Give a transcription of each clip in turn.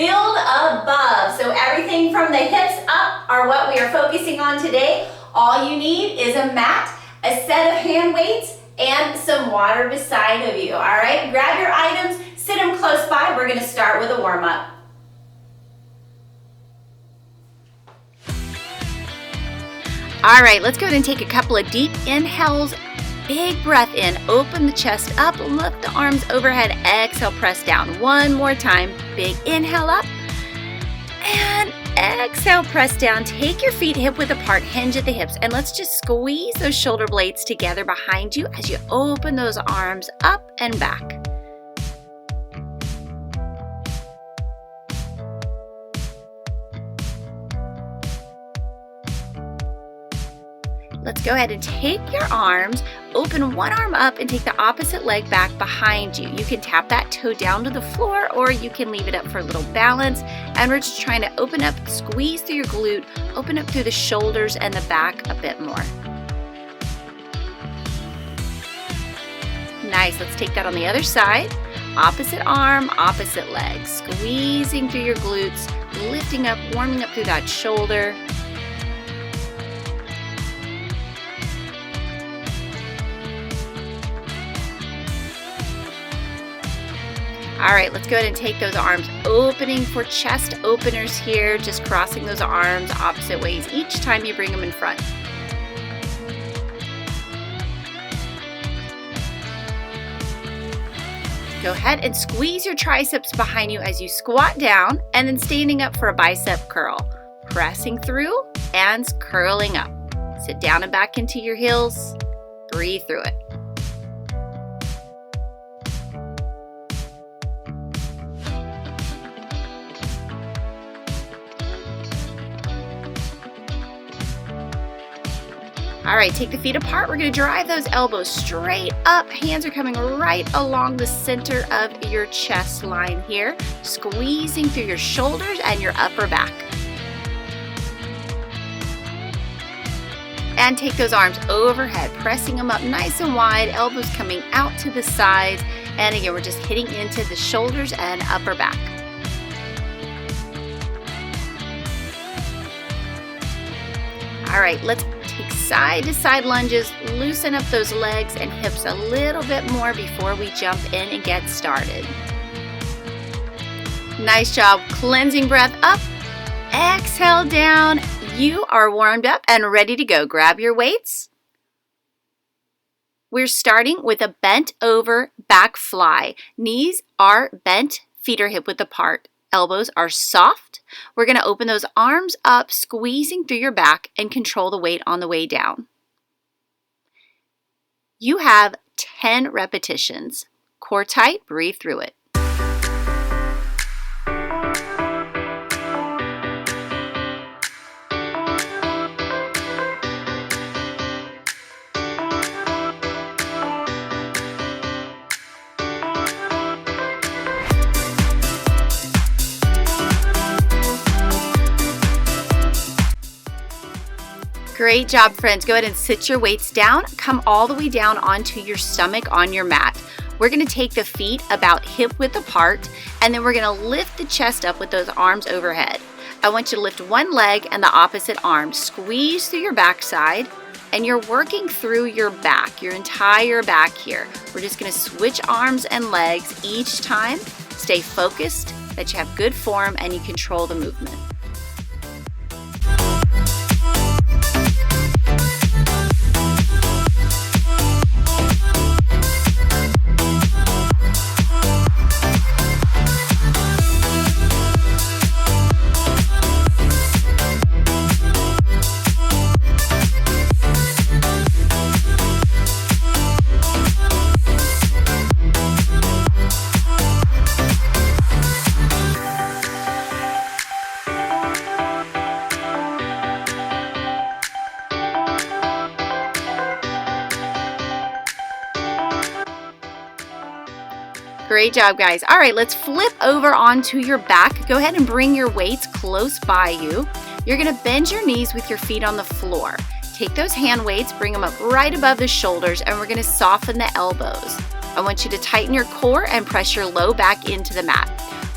build above. So everything from the hips up are what we are focusing on today. All you need is a mat, a set of hand weights, and some water beside of you. All right, grab your items, sit them close by. We're gonna start with a warm-up. All right, let's go ahead and take a couple of deep inhales. Big breath in, open the chest up, lift the arms overhead, exhale, press down. One more time, big inhale up, and exhale, press down. Take your feet hip width apart, hinge at the hips, and let's just squeeze those shoulder blades together behind you as you open those arms up and back. Let's go ahead and take your arms, open one arm up and take the opposite leg back behind you. You can tap that toe down to the floor or you can leave it up for a little balance. And we're just trying to open up, squeeze through your glute, open up through the shoulders and the back a bit more. Nice, let's take that on the other side. Opposite arm, opposite leg, squeezing through your glutes, lifting up, warming up through that shoulder. All right, let's go ahead and take those arms, opening for chest openers here, just crossing those arms opposite ways each time you bring them in front. Go ahead and squeeze your triceps behind you as you squat down and then standing up for a bicep curl. Pressing through and curling up. Sit down and back into your heels. Breathe through it. All right, take the feet apart. We're gonna drive those elbows straight up. Hands are coming right along the center of your chest line here, squeezing through your shoulders and your upper back. And take those arms overhead, pressing them up nice and wide, elbows coming out to the sides. And again, we're just hitting into the shoulders and upper back. All right, let's take side to side lunges, loosen up those legs and hips a little bit more before we jump in and get started. Nice job. Cleansing breath up, exhale down. You are warmed up and ready to go. Grab your weights. We're starting with a bent over back fly. Knees are bent, feet are hip width apart. Elbows are soft. We're going to open those arms up, squeezing through your back and control the weight on the way down. You have 10 repetitions. Core tight, breathe through it. Great job, friends. Go ahead and sit your weights down. Come all the way down onto your stomach on your mat. We're going to take the feet about hip width apart, and then we're going to lift the chest up with those arms overhead. I want you to lift one leg and the opposite arm. Squeeze through your backside, and you're working through your back, your entire back here. We're just going to switch arms and legs each time. Stay focused, that you have good form, and you control the movement. Great job, guys. All right, let's flip over onto your back. Go ahead and bring your weights close by you. You're gonna bend your knees with your feet on the floor. Take those hand weights, bring them up right above the shoulders, and we're gonna soften the elbows. I want you to tighten your core and press your low back into the mat.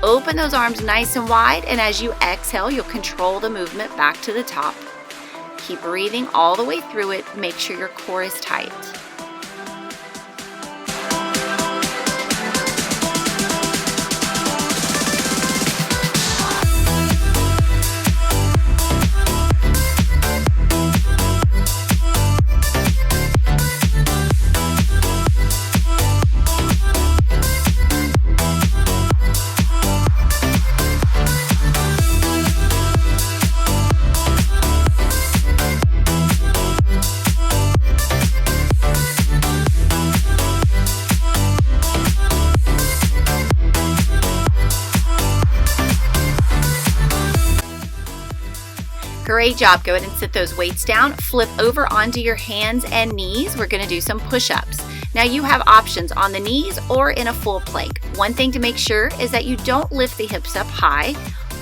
Open those arms nice and wide, and as you exhale, you'll control the movement back to the top. Keep breathing all the way through it. Make sure your core is tight. Great job. Go ahead and sit those weights down. Flip over onto your hands and knees. We're going to do some push-ups. Now you have options on the knees or in a full plank. One thing to make sure is that you don't lift the hips up high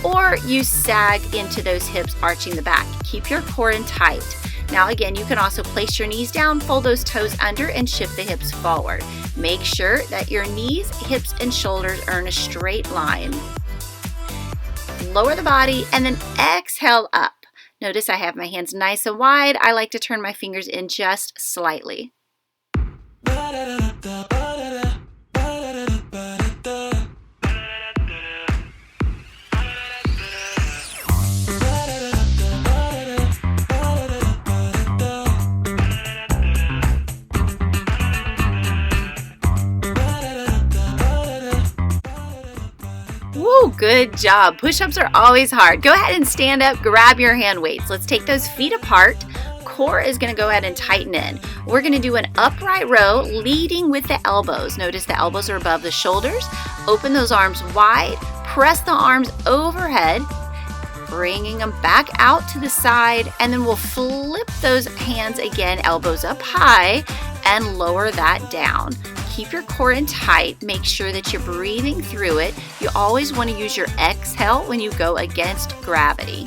or you sag into those hips, arching the back. Keep your core in tight. Now again, you can also place your knees down, fold those toes under, and shift the hips forward. Make sure that your knees, hips, and shoulders are in a straight line. Lower the body and then exhale up. Notice I have my hands nice and wide. I like to turn my fingers in just slightly. Woo, good job. Push-ups are always hard. Go ahead and stand up, grab your hand weights. Let's take those feet apart. Core is going to go ahead and tighten in. We're going to do an upright row leading with the elbows. Notice the elbows are above the shoulders. Open those arms wide. Press the arms overhead, bringing them back out to the side, and then we'll flip those hands again, elbows up high, and lower that down. Keep your core in tight. Make sure that you're breathing through it. You always want to use your exhale when you go against gravity.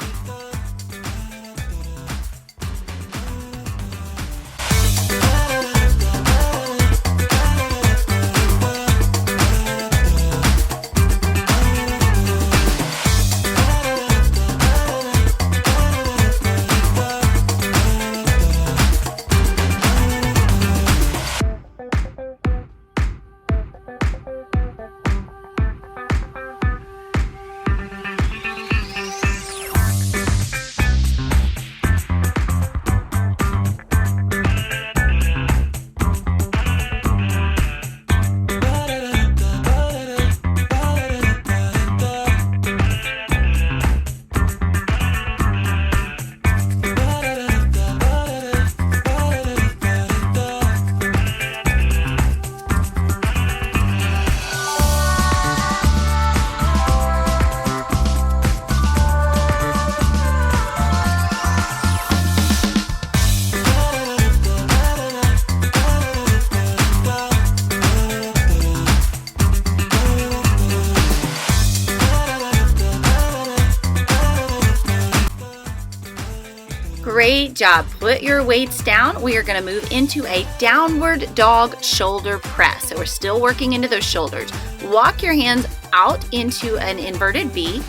Great job. Put your weights down. We are going to move into a downward dog shoulder press. So we're still working into those shoulders. Walk your hands out into an inverted V.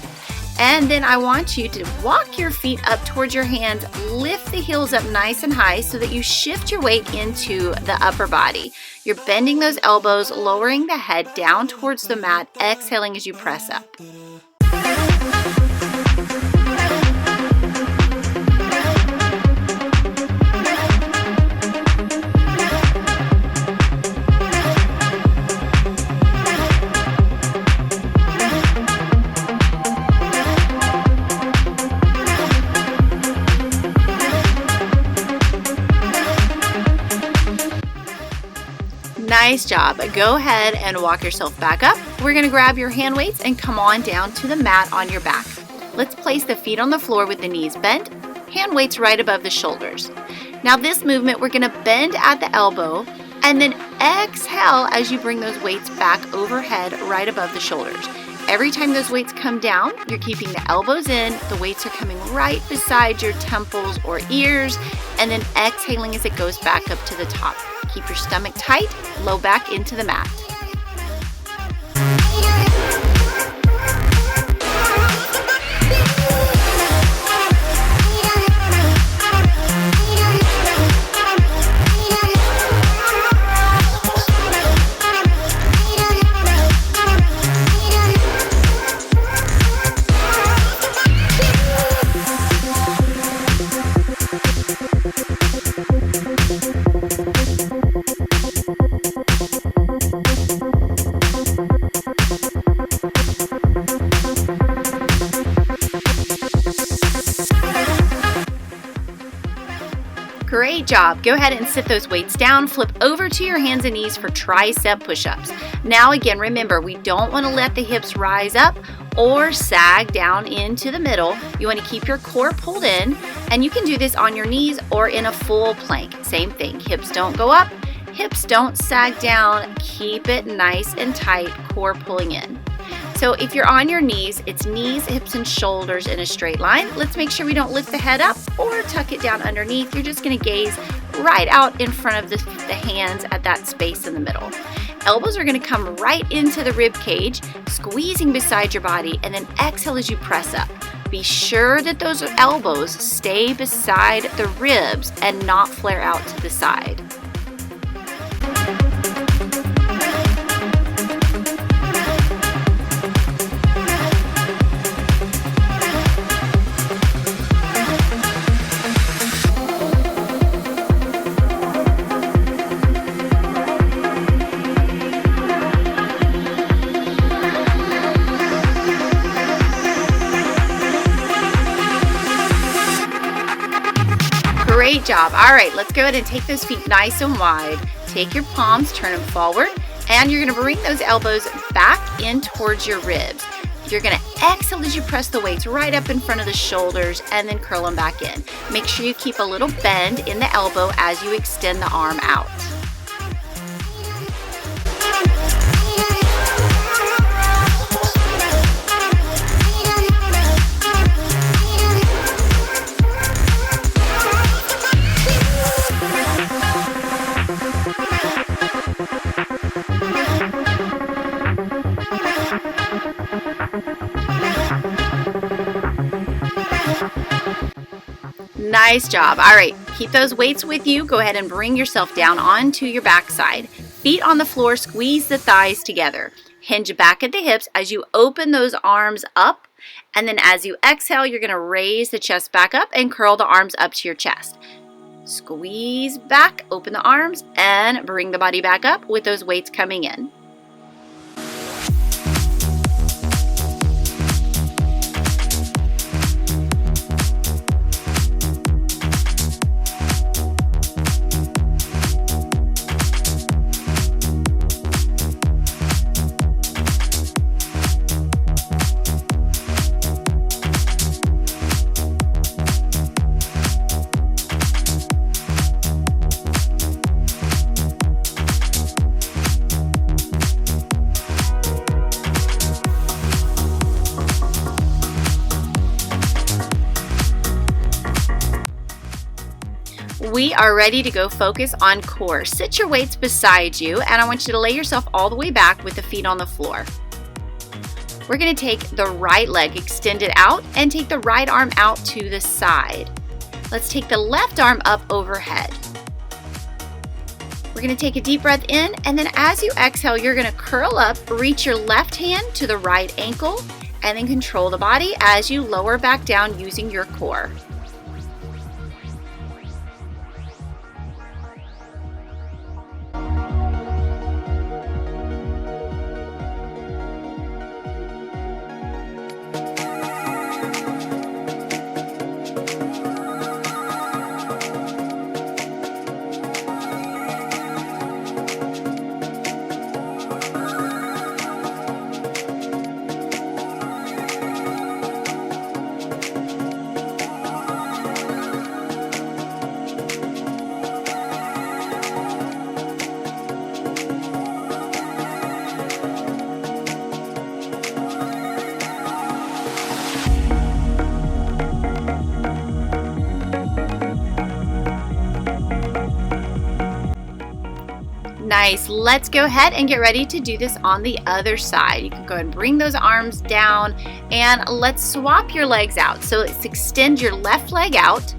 And then I want you to walk your feet up towards your hands. Lift the heels up nice and high so that you shift your weight into the upper body. You're bending those elbows, lowering the head down towards the mat, exhaling as you press up. Nice job. Go ahead and walk yourself back up. We're going to grab your hand weights and come on down to the mat on your back. Let's place the feet on the floor with the knees bent, hand weights right above the shoulders. Now this movement, we're going to bend at the elbow and then exhale as you bring those weights back overhead right above the shoulders. Every time those weights come down, you're keeping the elbows in, the weights are coming right beside your temples or ears, and then exhaling as it goes back up to the top. Keep your stomach tight, low back into the mat. Great job. Go ahead and sit those weights down. Flip over to your hands and knees for tricep push-ups. Now again, remember, we don't want to let the hips rise up or sag down into the middle. You want to keep your core pulled in, and you can do this on your knees or in a full plank. Same thing. Hips don't go up, hips don't sag down. Keep it nice and tight, core pulling in. So if you're on your knees, it's knees, hips, and shoulders in a straight line. Let's make sure we don't lift the head up or tuck it down underneath. You're just going to gaze right out in front of the hands at that space in the middle. Elbows are going to come right into the rib cage, squeezing beside your body, and then exhale as you press up. Be sure that those elbows stay beside the ribs and not flare out to the side. Great job. All right, let's go ahead and take those feet nice and wide. Take your palms, turn them forward, and you're going to bring those elbows back in towards your ribs. You're going to exhale as you press the weights right up in front of the shoulders and then curl them back in. Make sure you keep a little bend in the elbow as you extend the arm out. Nice job. All right, keep those weights with you. Go ahead and bring yourself down onto your backside. Feet on the floor, squeeze the thighs together. Hinge back at the hips as you open those arms up. And then as you exhale, you're going to raise the chest back up and curl the arms up to your chest. Squeeze back, open the arms, and bring the body back up with those weights coming in. We are ready to go focus on core. Sit your weights beside you, and I want you to lay yourself all the way back with the feet on the floor. We're going to take the right leg, extend it out, and take the right arm out to the side. Let's take the left arm up overhead. We're going to take a deep breath in, and then as you exhale, you're going to curl up, reach your left hand to the right ankle, and then control the body as you lower back down using your core. Nice. Let's go ahead and get ready to do this on the other side. You can go ahead and bring those arms down, and let's swap your legs out. So let's extend your left leg out,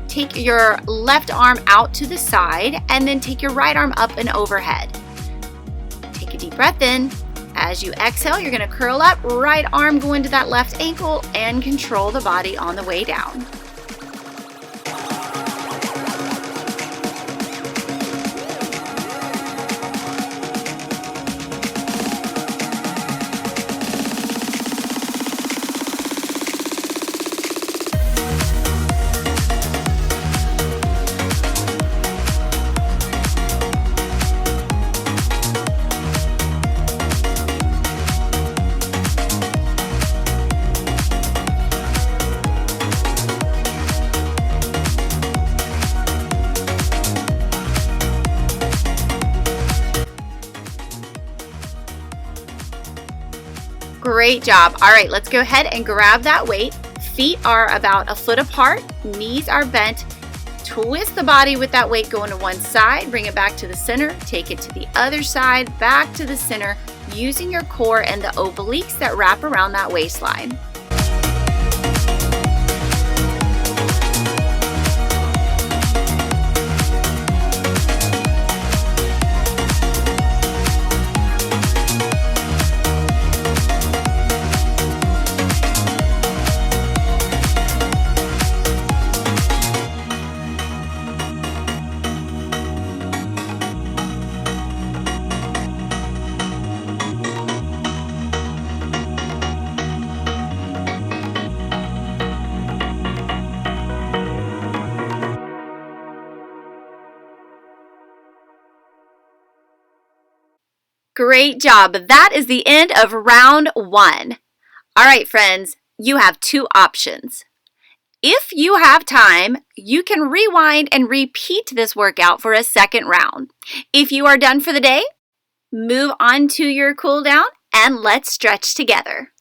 take your left arm out to the side, and then take your right arm up and overhead. Take a deep breath in. As you exhale, you're going to curl up, right arm go into that left ankle, and control the body on the way down. Great job. All right, let's go ahead and grab that weight. Feet are about a foot apart, knees are bent. Twist the body with that weight going to one side, bring it back to the center, take it to the other side, back to the center, using your core and the obliques that wrap around that waistline. Great job. That is the end of round 1. All right, friends, you have 2 options. If you have time, you can rewind and repeat this workout for a second round. If you are done for the day, move on to your cool down and let's stretch together.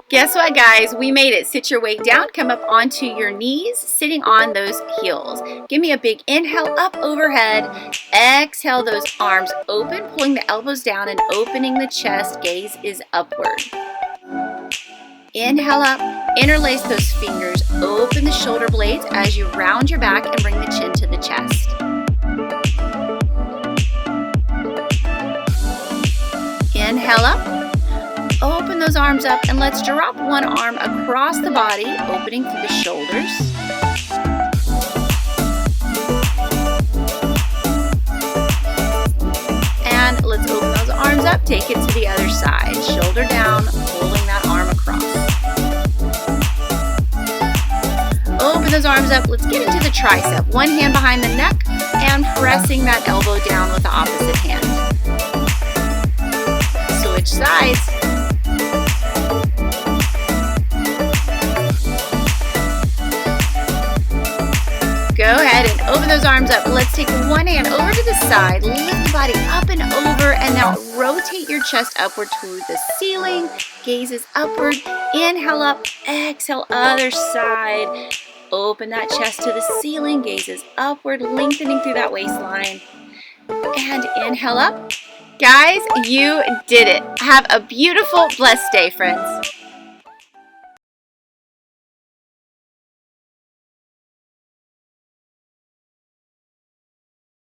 Guess what, guys? We made it. Sit your weight down, come up onto your knees, sitting on those heels. Give me a big inhale up overhead. Exhale those arms open, pulling the elbows down and opening the chest. Gaze is upward. Inhale up, interlace those fingers, open the shoulder blades as you round your back and bring the chin to the chest. Inhale up. Open those arms up and let's drop one arm across the body, opening through the shoulders. And let's open those arms up, take it to the other side. Shoulder down, pulling that arm across. Open those arms up, let's get into the tricep. One hand behind the neck and pressing that elbow down with the opposite hand. Switch sides. Go ahead and open those arms up. Let's take one hand over to the side, lift the body up and over, and now rotate your chest upward toward the ceiling. Gaze is upward. Inhale up, exhale, other side. Open that chest to the ceiling. Gaze is upward, lengthening through that waistline. And inhale up. Guys, you did it. Have a beautiful, blessed day, friends.